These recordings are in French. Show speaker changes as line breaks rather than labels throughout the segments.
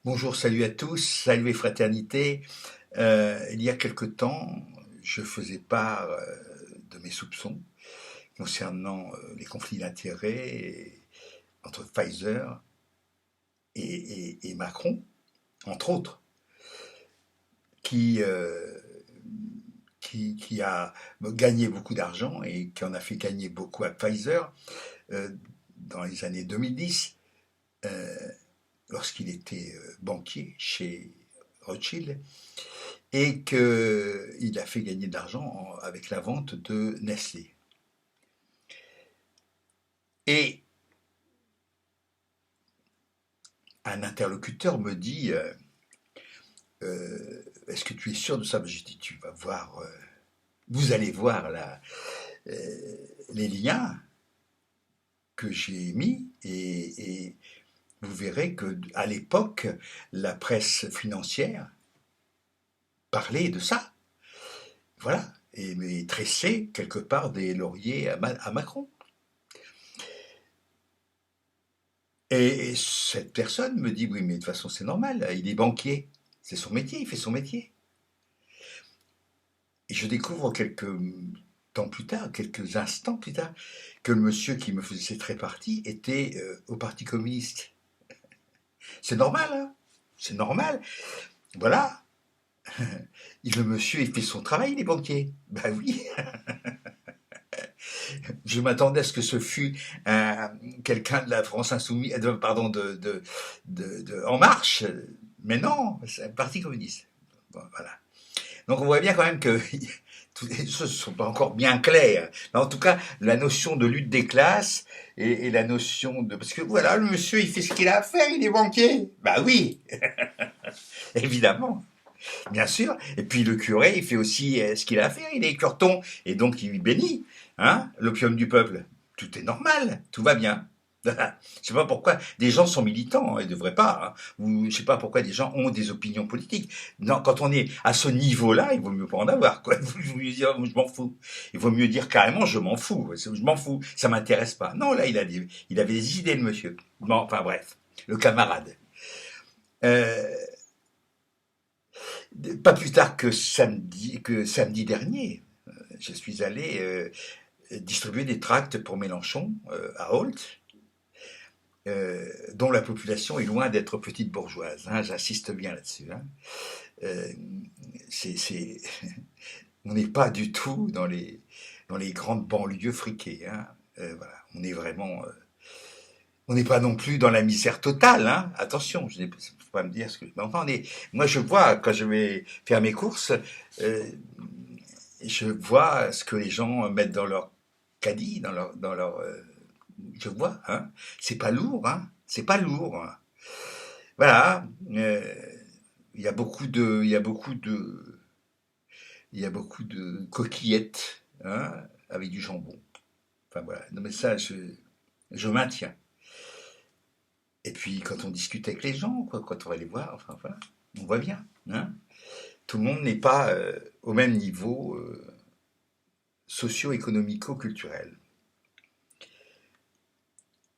Bonjour, salut à tous, salut et fraternité. Il y a quelque temps, je faisais part de mes soupçons concernant les conflits d'intérêts entre Pfizer et Macron, entre autres, qui, euh, qui a gagné beaucoup d'argent et qui en a fait gagner beaucoup à Pfizer euh, dans les années 2010, euh, lorsqu'il était banquier chez Rothschild. Et qu'il a fait gagner de l'argent avec la vente de Nestlé. Et un interlocuteur me dit est-ce que tu es sûr de ça? Je dis tu vas voir, vous allez voir les liens que j'ai mis et vous verrez que à l'époque la presse financière parlait de ça, voilà, et mais tressait quelque part des lauriers à Macron. Et cette personne me dit, oui, mais de toute façon, c'est normal, il est banquier. C'est son métier, il fait son métier. Et je découvre quelques temps plus tard, quelques instants plus tard, que le monsieur qui me faisait cette répartie était au Parti communiste. C'est normal, hein, c'est normal. Voilà. Le monsieur, il fait son travail, il est banquier. Ben oui. Je m'attendais à ce que ce fût quelqu'un de la France insoumise, pardon, En Marche. Mais non, c'est le Parti communiste. Bon, voilà. Donc on voit bien quand même que toutes les choses ne sont pas encore bien claires. Mais en tout cas, la notion de lutte des classes et la notion de... Parce que voilà, le monsieur, il fait ce qu'il a à faire, il est banquier. Bah oui, évidemment, bien sûr. Et puis le curé, il fait aussi ce qu'il a à faire, il est curton. Et donc il bénit, hein, l'opium du peuple. Tout est normal, tout va bien. Je sais pas pourquoi des gens sont militants, hein, ils devraient pas. Hein. Ou je sais pas pourquoi des gens ont des opinions politiques. Non, quand on est à ce niveau-là, il vaut mieux pas en avoir. Quoi. Il vaut mieux dire je m'en fous. Il vaut mieux dire carrément je m'en fous. Je m'en fous. Ça m'intéresse pas. Non, là il avait des idées, le monsieur. Bon, enfin bref, le camarade. Euh, Pas plus tard que samedi dernier, je suis allé distribuer des tracts pour Mélenchon à Holt. Dont la population est loin d'être petite bourgeoise. Hein, j'insiste bien là-dessus. Hein. Euh, c'est, on n'est pas du tout dans les grandes banlieues friquées. Hein. Voilà, on est vraiment, on n'est pas non plus dans la misère totale. Hein. Attention, je ne peux pas me dire ce que. Mais enfin, moi, je vois quand je vais faire mes courses, euh, je vois ce que les gens mettent dans leur caddie, dans leur je vois, hein. C'est pas lourd, hein. C'est pas lourd. Hein. Voilà. Il y a beaucoup de, il y a beaucoup de coquillettes, hein, avec du jambon. Enfin voilà. Non mais ça, je maintiens. Et puis quand on discute avec les gens, quoi, quand on va les voir, enfin voilà, on voit bien, hein. Tout le monde n'est pas au même niveau socio-économico-culturel.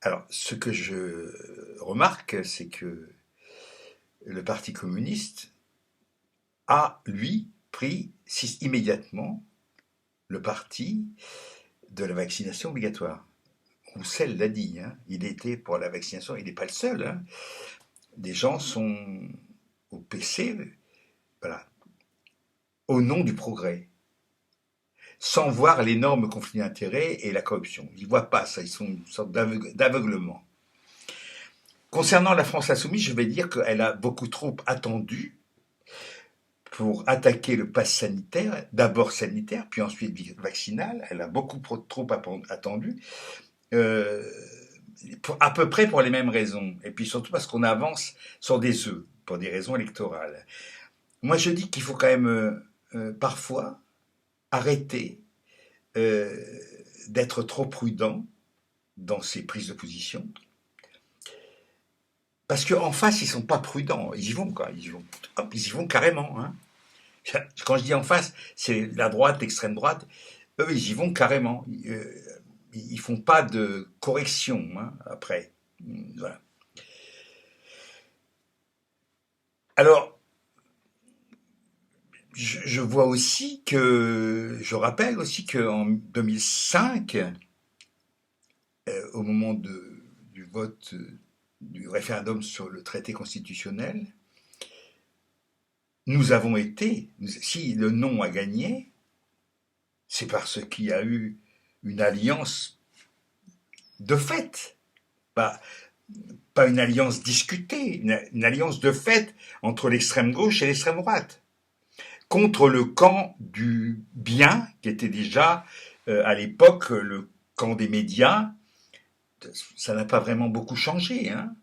Alors, ce que je remarque, c'est que le Parti communiste a, lui, pris immédiatement le parti de la vaccination obligatoire. Roussel l'a dit, hein, il était pour la vaccination, il n'est pas le seul. Hein. Des gens sont au PC, voilà, au nom du progrès, sans voir l'énorme conflit d'intérêts et la corruption. Ils ne voient pas ça, ils sont une sorte d'aveuglement. Concernant la France insoumise, je vais dire qu'elle a beaucoup trop attendu pour attaquer le pass sanitaire, d'abord sanitaire, puis ensuite vaccinal. Elle a beaucoup trop attendu, euh, à peu près pour les mêmes raisons. Et puis surtout parce qu'on avance sur des œufs, pour des raisons électorales. Moi, je dis qu'il faut quand même parfois arrêter euh, d'être trop prudent dans ses prises de position. Parce qu'en face, ils sont pas prudents. Ils y vont, quoi. Ils y vont carrément. Hein. Quand je dis en face, c'est la droite, l'extrême droite. Eux, ils y vont carrément. Ils font pas de correction hein, après. Voilà. je rappelle aussi qu'en 2005, au moment du vote du référendum sur le traité constitutionnel, nous avons été, si le non a gagné, c'est parce qu'il y a eu une alliance de fait, pas, pas une alliance discutée, une alliance de fait entre l'extrême gauche et l'extrême droite, contre le camp du bien, qui était déjà à l'époque le camp des médias. Ça n'a pas vraiment beaucoup changé, hein.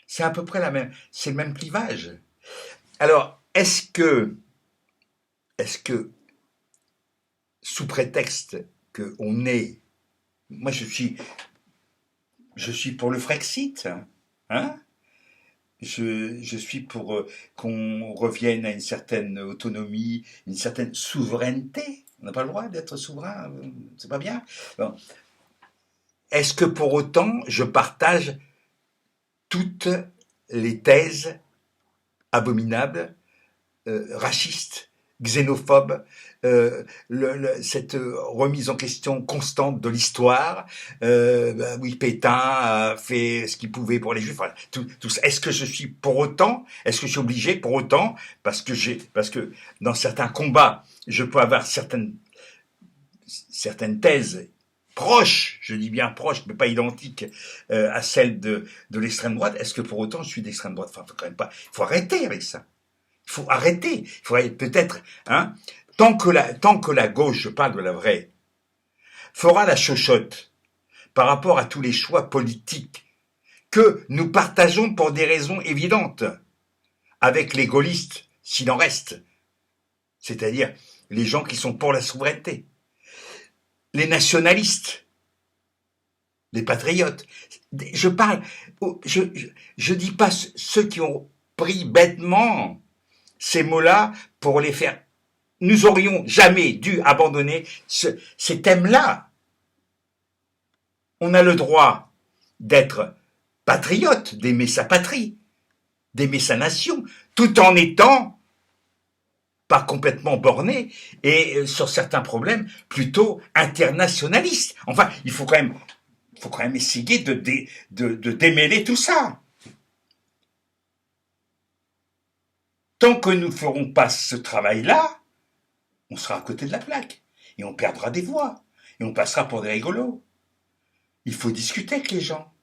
C'est à peu près c'est le même clivage. Alors, est-ce que, sous prétexte qu'on est, moi je suis pour le Frexit, hein. Je suis pour qu'on revienne à une certaine autonomie, une certaine souveraineté. On n'a pas le droit d'être souverain, c'est pas bien. Bon. Est-ce que pour autant je partage toutes les thèses abominables, racistes, xénophobes, cette remise en question constante de l'histoire, oui, Pétain a fait ce qu'il pouvait pour les Juifs, voilà, tout ça. Est-ce que je suis pour autant, est-ce que je suis obligé pour autant, parce que dans certains combats, je peux avoir certaines thèses proches, je dis bien proches, mais pas identiques à celles de l'extrême droite, est-ce que pour autant je suis d'extrême droite? Enfin, faut quand même pas, il faut arrêter avec ça. Il faut arrêter. Il faudrait peut-être, hein, tant que la gauche, je parle de la vraie, fera la chochotte par rapport à tous les choix politiques que nous partageons pour des raisons évidentes avec les gaullistes, s'il en reste, c'est-à-dire les gens qui sont pour la souveraineté, les nationalistes, les patriotes. Je parle, je dis pas ceux qui ont pris bêtement ces mots-là pour les faire. Nous aurions jamais dû abandonner ces thèmes-là. On a le droit d'être patriote, d'aimer sa patrie, d'aimer sa nation, tout en étant pas complètement borné et sur certains problèmes plutôt internationaliste. Enfin, il faut quand même essayer de démêler tout ça. Tant que nous ne ferons pas ce travail-là, on sera à côté de la plaque et on perdra des voix et on passera pour des rigolos. Il faut discuter avec les gens.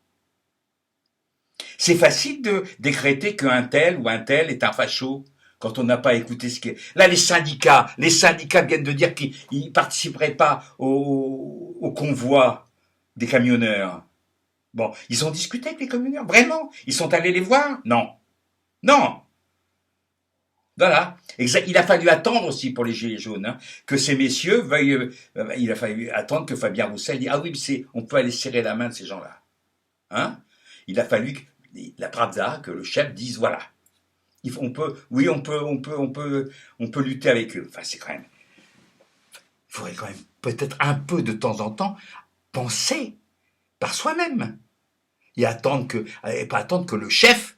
C'est facile de décréter qu'un tel ou un tel est un facho quand on n'a pas écouté ce qui est. Là, les syndicats viennent de dire qu'ils ne participeraient pas au convoi des camionneurs. Bon, ils ont discuté avec les camionneurs, vraiment? Ils sont allés les voir? Non. Non. Voilà. Il a fallu attendre aussi pour les Gilets jaunes, hein, que ces messieurs veuillent. Il a fallu attendre que Fabien Roussel dise ah oui, on peut aller serrer la main de ces gens-là. Hein? Il a fallu que la Pravda, que le chef dise voilà. On peut lutter avec eux. Enfin, c'est quand même. Il faudrait quand même peut-être un peu de temps en temps penser par soi-même et pas attendre que le chef,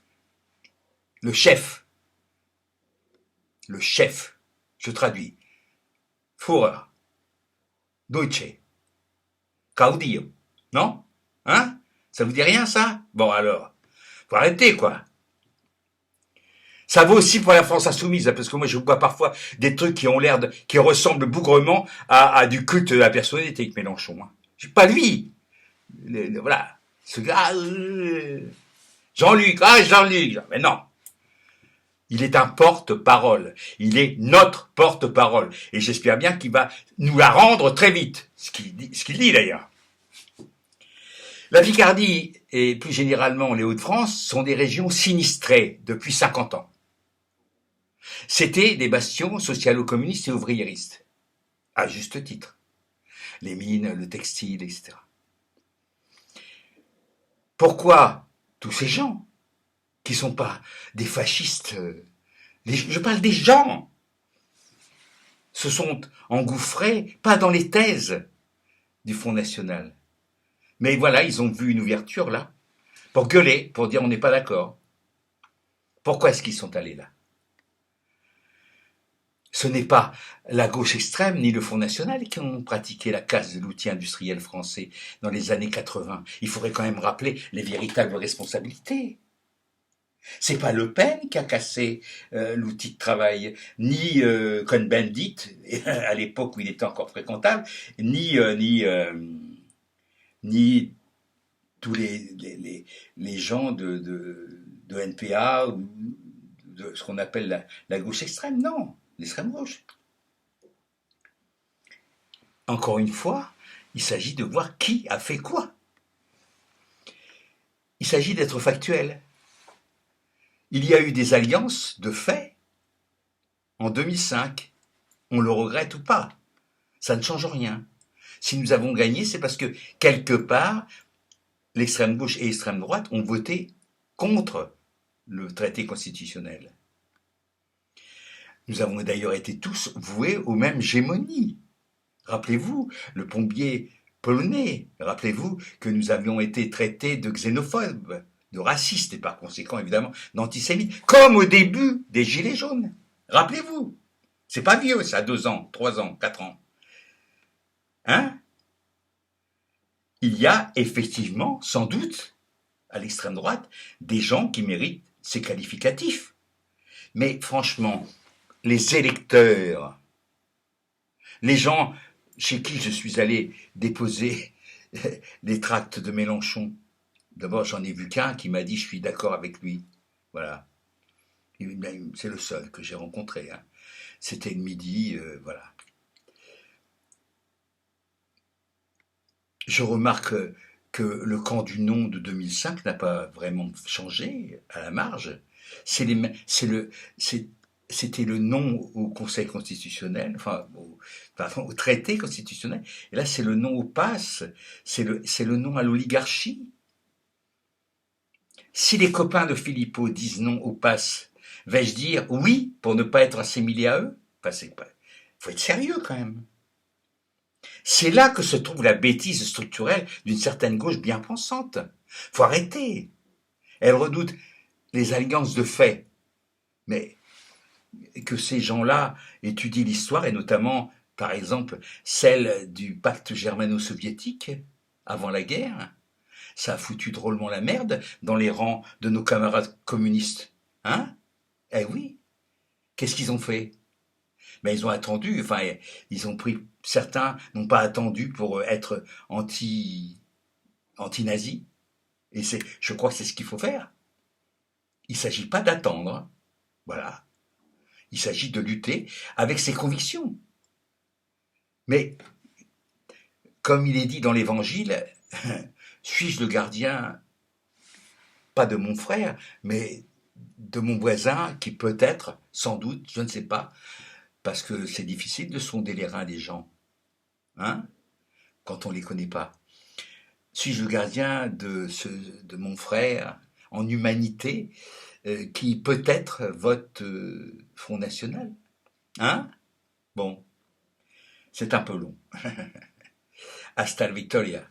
je traduis, Führer, Deutsche, Caudillo, non? Hein? Ça vous dit rien, ça? Bon, alors, faut arrêter, quoi. Ça vaut aussi pour la France insoumise, parce que moi, je vois parfois des trucs qui ressemblent bougrement à du culte de la personnalité avec Mélenchon. Hein. Pas lui. Voilà. Ce gars, Jean-Luc, mais non. Il est un porte-parole. Il est notre porte-parole. Et j'espère bien qu'il va nous la rendre très vite. Ce qu'il dit d'ailleurs. La Picardie et plus généralement les Hauts-de-France sont des régions sinistrées depuis 50 ans. C'était des bastions socialo-communistes et ouvriéristes. À juste titre. Les mines, le textile, etc. Pourquoi tous ces gens qui ne sont pas des fascistes, je parle des gens, se sont engouffrés, pas dans les thèses du Front National. Mais voilà, ils ont vu une ouverture là, pour gueuler, pour dire on n'est pas d'accord. Pourquoi est-ce qu'ils sont allés là? Ce n'est pas la gauche extrême ni le Front National qui ont pratiqué la casse de l'outil industriel français dans les années 80. Il faudrait quand même rappeler les véritables responsabilités. C'est pas Le Pen qui a cassé l'outil de travail, ni Cohn-Bendit à l'époque où il était encore fréquentable, ni tous les gens de NPA ou de ce qu'on appelle la gauche extrême. Non, l'extrême gauche. Encore une fois, il s'agit de voir qui a fait quoi. Il s'agit d'être factuel. Il y a eu des alliances de fait en 2005. On le regrette ou pas. Ça ne change rien. Si nous avons gagné, c'est parce que quelque part, l'extrême gauche et l'extrême droite ont voté contre le traité constitutionnel. Nous avons d'ailleurs été tous voués aux mêmes gémonies. Rappelez-vous, le pompier polonais, rappelez-vous que nous avions été traités de xénophobes, de racistes et par conséquent évidemment d'antisémites, comme au début des Gilets jaunes. Rappelez-vous, c'est pas vieux ça, 2 ans, 3 ans, 4 ans. Hein? Il y a effectivement, sans doute, à l'extrême droite, des gens qui méritent ces qualificatifs. Mais franchement, les électeurs, les gens chez qui je suis allé déposer des tracts de Mélenchon, d'abord j'en ai vu qu'un qui m'a dit je suis d'accord avec lui. Voilà. C'est le seul que j'ai rencontré. Hein. C'était le midi, voilà. Je remarque que le camp du non de 2005 n'a pas vraiment changé à la marge. C'était le non au Conseil constitutionnel, au traité constitutionnel, et là c'est le non au pass, c'est le non à l'oligarchie. Si les copains de Philippot disent non au pass, vais-je dire oui pour ne pas être assimilé à eux? Faut être sérieux quand même. C'est là que se trouve la bêtise structurelle d'une certaine gauche bien pensante. Faut arrêter. Elle redoute les alliances de fait. Mais que ces gens-là étudient l'histoire, et notamment, par exemple, celle du pacte germano-soviétique avant la guerre, ça a foutu drôlement la merde dans les rangs de nos camarades communistes. Hein? Eh oui. Qu'est-ce qu'ils ont fait? Mais ils ont attendu, ils ont pris, certains n'ont pas attendu pour être anti-nazis. Et je crois que c'est ce qu'il faut faire. Il ne s'agit pas d'attendre. Voilà. Il s'agit de lutter avec ses convictions. Mais, comme il est dit dans l'Évangile, suis-je le gardien, pas de mon frère, mais de mon voisin qui peut-être, sans doute, je ne sais pas, parce que c'est difficile de sonder les reins des gens, hein, quand on ne les connaît pas. Suis-je le gardien de mon frère en humanité qui peut-être vote Front National? Hein? Bon, c'est un peu long. Hasta la victoria.